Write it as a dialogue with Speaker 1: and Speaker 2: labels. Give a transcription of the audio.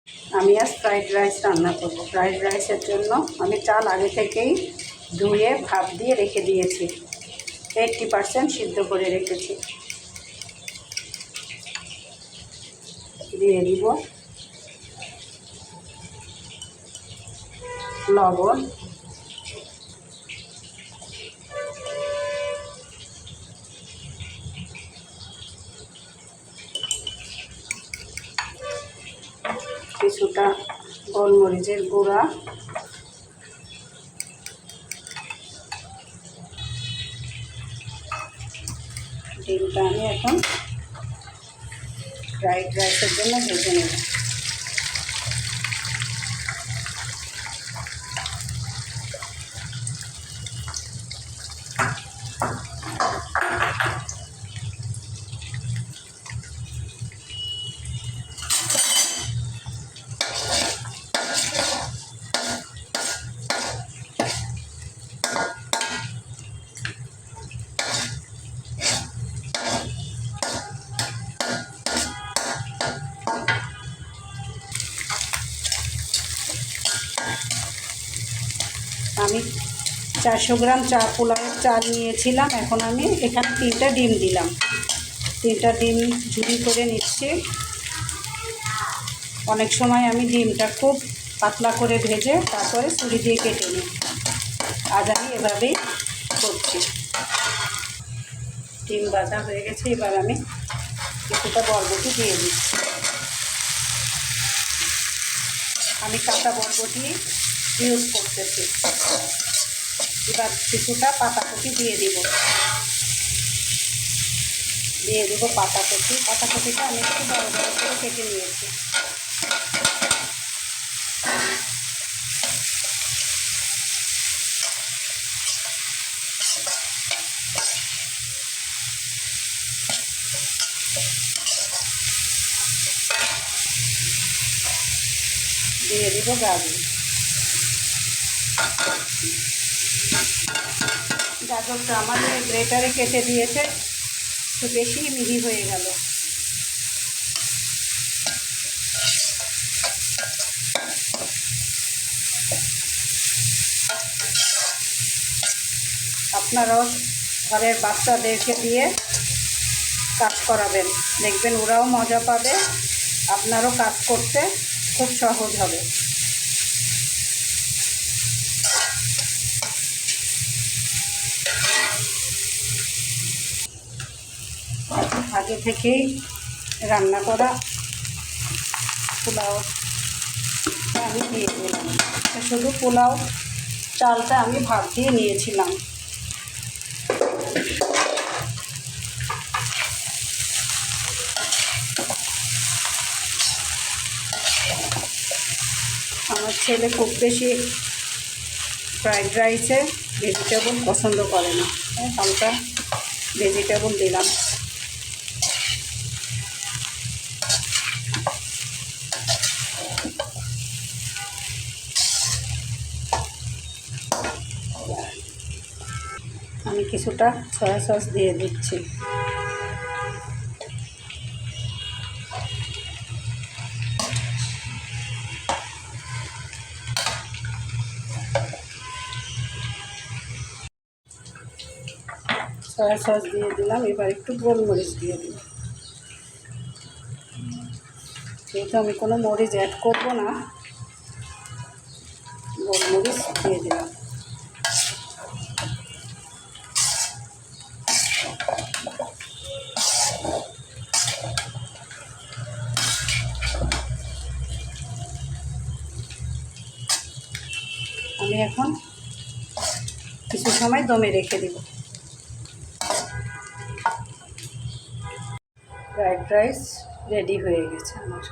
Speaker 1: আমি আজ fried rice রান্না করব। ফ্রাইড রাইসের জন্য আমি চাল আগে থেকেই ধুয়ে ভাপ দিয়ে রেখে দিয়েছি, 80% সিদ্ধ করে রেখেছি। দিয়ে দিব লবণ, কিছুটা গোলমরিচের গুঁড়া, ডিমটা আমি এখন ফ্রাইড রাইসের জন্য ভেজে নেব। আমি 400 গ্রাম পোলাওয়ের চাল নিয়েছিলাম। এখন আমি এখানে 3টা ডিম দিলাম। 3টা ডিম ঝুড়ি করে নিচ্ছি। অনেক সময় আমি ডিমটা খুব পাতলা করে ভেজে তারপরে ছুরি দিয়ে কেটে নিই। আজ আমি এভাবেই করছি। ডিম ভাজা হয়ে গেছে, এবার আমি কিছুটা বরবটি দিয়ে দিচ্ছি। আমি কাঁচা বরবটি ইউজ করতেছি। এবার কিছুটা পাতাকপি দিয়ে দিব পাতাকপিটা আমি একটু বড় বড় করে কেটে নিয়েছি। দিয়ে দিব গাজরটা আমার গ্রেটারে কেটে দিয়েছে, একটু বেশি মিহি হয়ে গেল। আপনারাও ঘরের বাচ্চাদেরকে দিয়ে কাজ করাবেন, দেখবেন ওরাও মজা পাবে, আপনারও কাজ করতে খুব সহজ হবে। আগে থেকেই রান্না করা পোলাও আমি দিয়ে দিলাম। শুধু পোলাও চালটা আমি ভাপ দিয়ে নিয়েছিলাম। আমার ছেলে খুব বেশি ফ্রাইড রাইসে ভেজিটেবল পছন্দ করে না, হালকা ভেজিটেবল দিলাম। আমি কিছুটা সয়া সস দিয়ে দিচ্ছি। সয়া সস দিয়ে দিলাম। এবার একটু গোলমরিচ দিয়ে দিই। যেহেতু আমি কোনো মরিচ অ্যাড করবো না, গোলমরিচ দিয়ে দিলাম। আমি এখন কিছু সময় দমে রেখে দিব। ফ্রাইড রাইস রেডি হয়ে গেছে আমার।